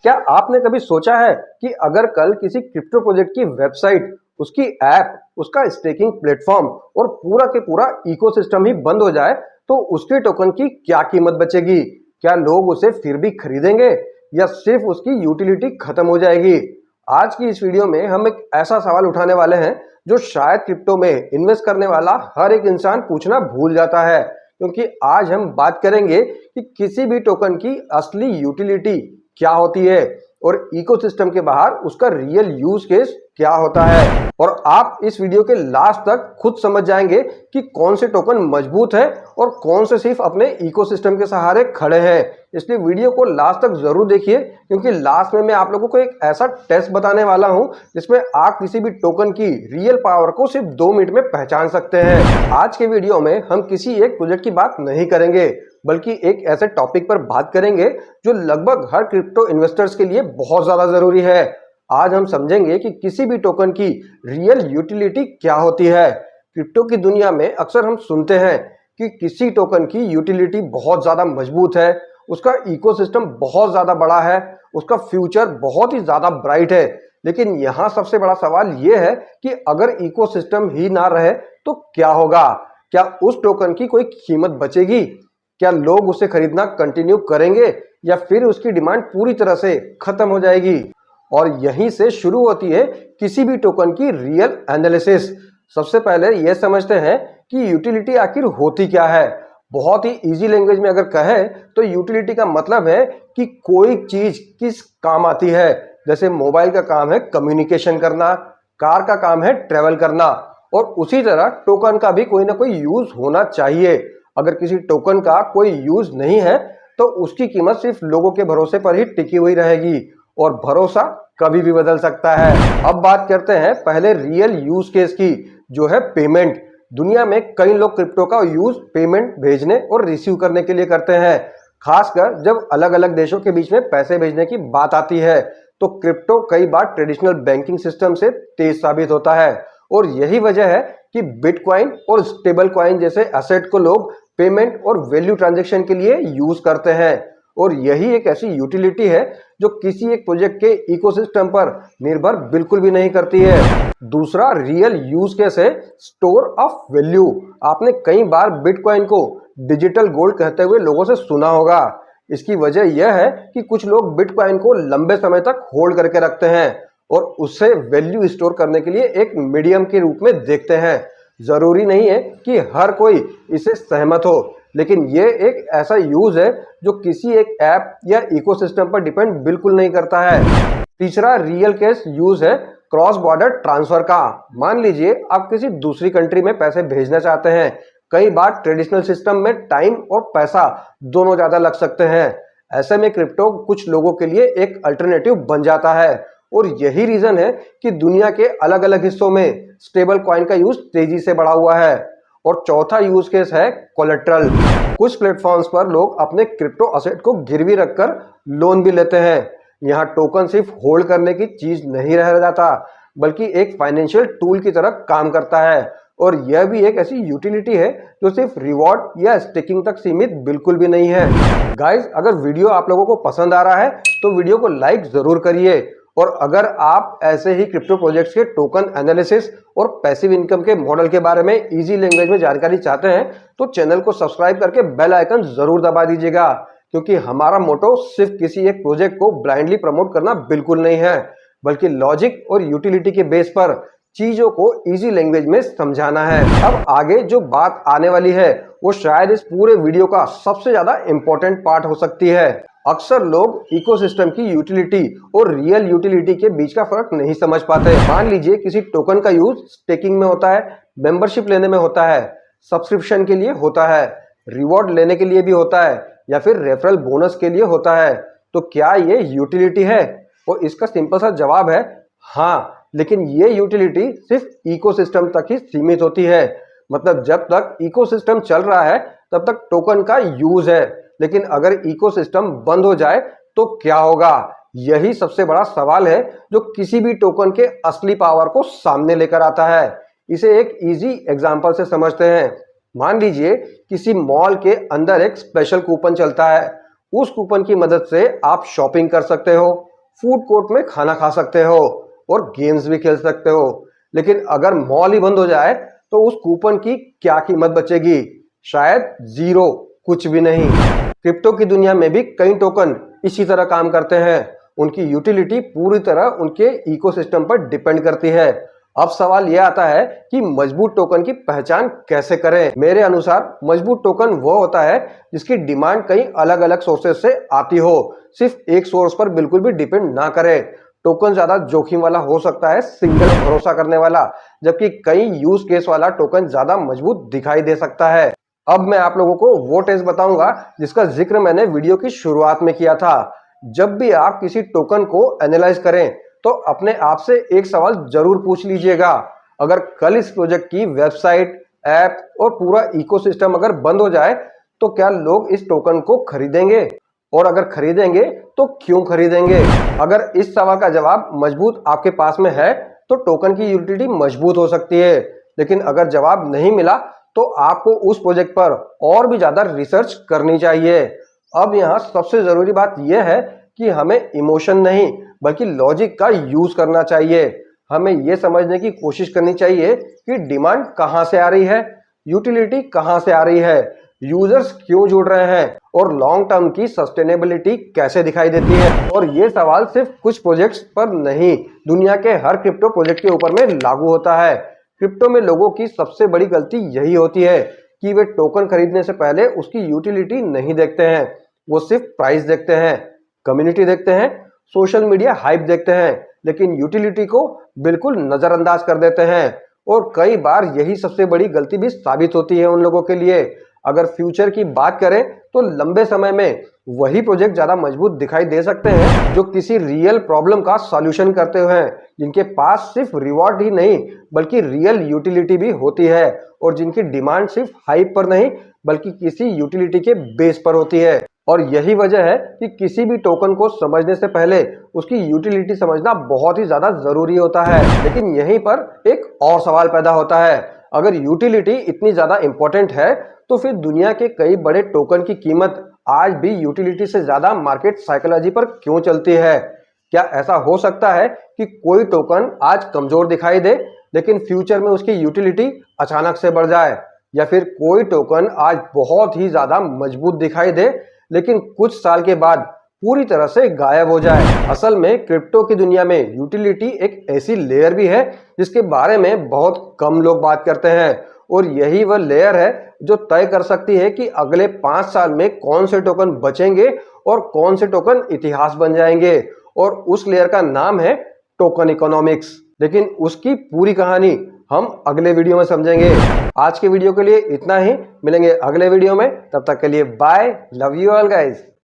क्या आपने कभी सोचा है कि अगर कल किसी क्रिप्टो प्रोजेक्ट की वेबसाइट, उसकी ऐप, उसका स्टेकिंग प्लेटफॉर्म और पूरा के पूरा इकोसिस्टम ही बंद हो जाए तो उसके टोकन की क्या कीमत बचेगी? क्या लोग उसे फिर भी खरीदेंगे या सिर्फ उसकी यूटिलिटी खत्म हो जाएगी? आज की इस वीडियो में हम एक ऐसा सवाल उठाने वाले हैं जो शायद क्रिप्टो में इन्वेस्ट करने वाला हर एक इंसान पूछना भूल जाता है, क्योंकि आज हम बात करेंगे कि किसी भी टोकन की असली यूटिलिटी क्या होती है और इकोसिस्टम के बाहर उसका रियल यूज केस क्या होता है। और आप इस वीडियो के लास्ट तक खुद समझ जाएंगे कि कौन से टोकन मजबूत है और कौन से सिर्फ अपने इकोसिस्टम के सहारे खड़े हैं। इसलिए वीडियो को लास्ट तक जरूर देखिए, क्योंकि लास्ट में मैं आप लोगों को एक ऐसा टेस्ट बताने वाला हूं जिसमें आप किसी भी टोकन की रियल पावर को सिर्फ 2 मिनट में पहचान सकते हैं। आज के वीडियो में हम किसी एक प्रोजेक्ट की बात नहीं करेंगे, बल्कि एक ऐसे टॉपिक पर बात करेंगे जो लगभग हर क्रिप्टो इन्वेस्टर्स के लिए बहुत ज्यादा जरूरी है। आज हम समझेंगे कि किसी भी टोकन की रियल यूटिलिटी क्या होती है। क्रिप्टो की दुनिया में अक्सर हम सुनते हैं कि किसी टोकन की यूटिलिटी बहुत ज्यादा मजबूत है, उसका इकोसिस्टम बहुत ज्यादा बड़ा है, उसका फ्यूचर बहुत ही ज्यादा ब्राइट है। लेकिन यहाँ सबसे बड़ा सवाल यह है कि अगर इकोसिस्टम ही ना रहे तो क्या होगा? क्या उस टोकन की कोई कीमत बचेगी? क्या लोग उसे खरीदना कंटिन्यू करेंगे या फिर उसकी डिमांड पूरी तरह से खत्म हो जाएगी? और यहीं से शुरू होती है किसी भी टोकन की रियल एनालिसिस। सबसे पहले यह समझते हैं कि यूटिलिटी आखिर होती क्या है। बहुत ही इजी लैंग्वेज में अगर कहें तो यूटिलिटी का मतलब है कि कोई चीज किस काम आती है। जैसे मोबाइल का काम है कम्युनिकेशन करना, कार का काम है ट्रेवल करना, और उसी तरह टोकन का भी कोई ना कोई यूज होना चाहिए। अगर किसी टोकन का कोई यूज नहीं है तो उसकी कीमत सिर्फ लोगों के भरोसे पर ही टिकी हुई रहेगी, और भरोसा कभी भी बदल सकता है। अब बात करते हैं पहले रियल यूज केस की, जो है पेमेंट। दुनिया में कई लोग क्रिप्टो का यूज पेमेंट भेजने और रिसीव करने के लिए करते हैं। खासकर जब अलग अलग देशों के बीच में पैसे भेजने की बात आती है तो क्रिप्टो कई बार ट्रेडिशनल बैंकिंग सिस्टम से तेज साबित होता है। और यही वजह है कि बिटकॉइन और स्टेबल कॉइन जैसे एसेट को लोग पेमेंट और वैल्यू ट्रांजैक्शन के लिए यूज करते हैं। और यही एक ऐसी यूटिलिटी है जो किसी एक प्रोजेक्ट के इकोसिस्टम पर निर्भर बिल्कुल भी नहीं करती है। दूसरा रियल यूज केस है स्टोर ऑफ वैल्यू। आपने कई बार बिटकॉइन को डिजिटल गोल्ड कहते हुए लोगों से सुना होगा। इसकी वजह यह है कि कुछ लोग बिटकॉइन को लंबे समय तक होल्ड करके रखते हैं और उससे वैल्यू स्टोर करने के लिए एक मीडियम के रूप में देखते हैं। जरूरी नहीं है कि हर कोई इसे सहमत हो, लेकिन ये एक ऐसा यूज है जो किसी एक ऐप या इकोसिस्टम पर डिपेंड बिल्कुल नहीं करता है। तीसरा रियल केस यूज है क्रॉस बॉर्डर ट्रांसफर का। मान लीजिए आप किसी दूसरी कंट्री में पैसे भेजना चाहते हैं। कई बार ट्रेडिशनल सिस्टम में टाइम और पैसा दोनों ज्यादा लग सकते हैं। ऐसे में क्रिप्टो कुछ लोगों के लिए एक अल्टरनेटिव बन जाता है, और यही रीजन है कि दुनिया के अलग अलग हिस्सों में स्टेबल कॉइन का यूज तेजी से बढ़ा हुआ है। और चौथा यूज केस है कोलेट्रल। कुछ प्लेटफॉर्म्स पर लोग अपने क्रिप्टो असेट को गिरवी रखकर लोन भी लेते हैं। यहाँ टोकन सिर्फ होल्ड करने की चीज नहीं रह जाता, बल्कि एक फाइनेंशियल टूल की तरह काम करता है। और यह भी एक ऐसी यूटिलिटी है जो सिर्फ रिवॉर्ड या स्टेकिंग तक सीमित बिल्कुल भी नहीं है। गाइस, अगर वीडियो आप लोगों को पसंद आ रहा है तो वीडियो को लाइक जरूर करिए। और अगर आप ऐसे ही क्रिप्टो प्रोजेक्ट्स के टोकन एनालिसिस और पैसिव इनकम के मॉडल के बारे में इजी लैंग्वेज में जानकारी चाहते हैं तो चैनल को सब्सक्राइब करके बेल आइकन जरूर दबा दीजिएगा, क्योंकि हमारा मोटो सिर्फ किसी एक प्रोजेक्ट को ब्लाइंडली प्रमोट करना बिल्कुल नहीं है, बल्कि लॉजिक और यूटिलिटी के बेस पर चीजों को इजी लैंग्वेज में समझाना है। अब आगे जो बात आने वाली है वो शायद इस पूरे वीडियो का सबसे ज्यादा इंपॉर्टेंट पार्ट हो सकती है। अक्सर लोग इकोसिस्टम की यूटिलिटी और रियल यूटिलिटी के बीच का फर्क नहीं समझ पाते। मान लीजिए किसी टोकन का यूज स्टेकिंग में होता है, मेंबरशिप लेने में होता है, सब्सक्रिप्शन के लिए होता है, रिवॉर्ड लेने के लिए भी होता है, या फिर रेफरल बोनस के लिए होता है। तो क्या ये यूटिलिटी है? और इसका सिंपल सा जवाब है हाँ, लेकिन ये यूटिलिटी सिर्फ इकोसिस्टम तक ही सीमित होती है। मतलब जब तक इकोसिस्टम चल रहा है तब तक टोकन का यूज है, लेकिन अगर इकोसिस्टम बंद हो जाए तो क्या होगा? यही सबसे बड़ा सवाल है जो किसी भी टोकन के असली पावर को सामने लेकर आता है। इसे एक इजी एग्जांपल से समझते हैं। मान लीजिए किसी मॉल के अंदर एक स्पेशल कूपन चलता है। उस कूपन की मदद से आप शॉपिंग कर सकते हो फूड कोर्ट में खाना खा सकते हो और गेम्स भी खेल सकते हो। लेकिन अगर मॉल ही बंद हो जाए तो उस कूपन की क्या कीमत बचेगी? शायद जीरो, कुछ भी नहीं। क्रिप्टो की दुनिया में भी कई टोकन इसी तरह काम करते हैं। उनकी यूटिलिटी पूरी तरह उनके इकोसिस्टम पर डिपेंड करती है। अब सवाल यह आता है कि मजबूत टोकन की पहचान कैसे करें? मेरे अनुसार मजबूत टोकन वो होता है जिसकी डिमांड कई अलग अलग सोर्सेस से आती हो, सिर्फ एक सोर्स पर बिल्कुल भी डिपेंड ना करे। टोकन ज्यादा जोखिम वाला हो सकता है, सिंगल भरोसा करने वाला, जबकि कई यूज केस वाला टोकन ज्यादा मजबूत दिखाई दे सकता है। अब मैं आप लोगों को वो टेस्ट बताऊंगा जिसका जिक्र मैंने वीडियो की शुरुआत में किया था। जब भी आप किसी टोकन को एनालाइज करें तो अपने आप से एक सवाल जरूर पूछ लीजिएगा, अगर कल इस प्रोजेक्ट की वेबसाइट, ऐप और पूरा इकोसिस्टम अगर बंद हो जाए तो क्या लोग इस टोकन को खरीदेंगे? और अगर खरीदेंगे तो क्यों खरीदेंगे? अगर इस सवाल का जवाब मजबूत आपके पास में है तो टोकन की यूटिलिटी मजबूत हो सकती है। लेकिन अगर जवाब नहीं मिला तो आपको उस प्रोजेक्ट पर और भी ज्यादा रिसर्च करनी चाहिए। अब यहाँ सबसे जरूरी बात यह है कि हमें इमोशन नहीं बल्कि लॉजिक का यूज करना चाहिए। हमें यह समझने की कोशिश करनी चाहिए कि डिमांड कहां से आ रही है, यूटिलिटी कहां से आ रही है, यूजर्स क्यों जुड़ रहे हैं और लॉन्ग टर्म की सस्टेनेबिलिटी कैसे दिखाई देती है। और ये सवाल सिर्फ कुछ प्रोजेक्ट्स पर नहीं, दुनिया के हर क्रिप्टो प्रोजेक्ट के ऊपर में लागू होता है। क्रिप्टो में लोगों की सबसे बड़ी गलती यही होती है कि वे टोकन खरीदने से पहले उसकी यूटिलिटी नहीं देखते हैं। वो सिर्फ प्राइस देखते हैं, कम्युनिटी देखते हैं, सोशल मीडिया हाइप देखते हैं, लेकिन यूटिलिटी को बिल्कुल नजरअंदाज कर देते हैं। और कई बार यही सबसे बड़ी गलती भी साबित होती है उन लोगों के लिए। अगर फ्यूचर की बात करें तो लंबे समय में वही प्रोजेक्ट ज्यादा मजबूत दिखाई दे सकते हैं जो किसी रियल प्रॉब्लम का सॉल्यूशन करते हुए हैं, जिनके पास सिर्फ रिवॉर्ड ही नहीं बल्कि रियल यूटिलिटी भी होती है और जिनकी डिमांड सिर्फ हाइप पर नहीं बल्कि किसी यूटिलिटी के बेस पर होती है। और यही वजह है कि किसी भी टोकन को समझने से पहले उसकी यूटिलिटी समझना बहुत ही ज्यादा जरूरी होता है। लेकिन यहीं पर एक और सवाल पैदा होता है, अगर यूटिलिटी इतनी ज्यादा इंपॉर्टेंट है तो फिर दुनिया के कई बड़े टोकन की कीमत आज भी यूटिलिटी से ज्यादा मार्केट साइकोलॉजी पर क्यों चलती है? क्या ऐसा हो सकता है कि कोई टोकन आज कमजोर दिखाई दे लेकिन फ्यूचर में उसकी यूटिलिटी अचानक से बढ़ जाए, या फिर कोई टोकन आज बहुत ही ज्यादा मजबूत दिखाई दे लेकिन कुछ साल के बाद पूरी तरह से गायब हो जाए? असल में क्रिप्टो की दुनिया में यूटिलिटी एक ऐसी लेयर भी है जिसके बारे में बहुत कम लोग बात करते हैं, और यही वह लेयर है जो तय कर सकती है कि अगले 5 साल में कौन से टोकन बचेंगे और कौन से टोकन इतिहास बन जाएंगे। और उस लेयर का नाम है टोकन इकोनॉमिक्स। लेकिन उसकी पूरी कहानी हम अगले वीडियो में समझेंगे। आज के वीडियो के लिए इतना ही, मिलेंगे अगले वीडियो में, तब तक के लिए bye, love you all guys.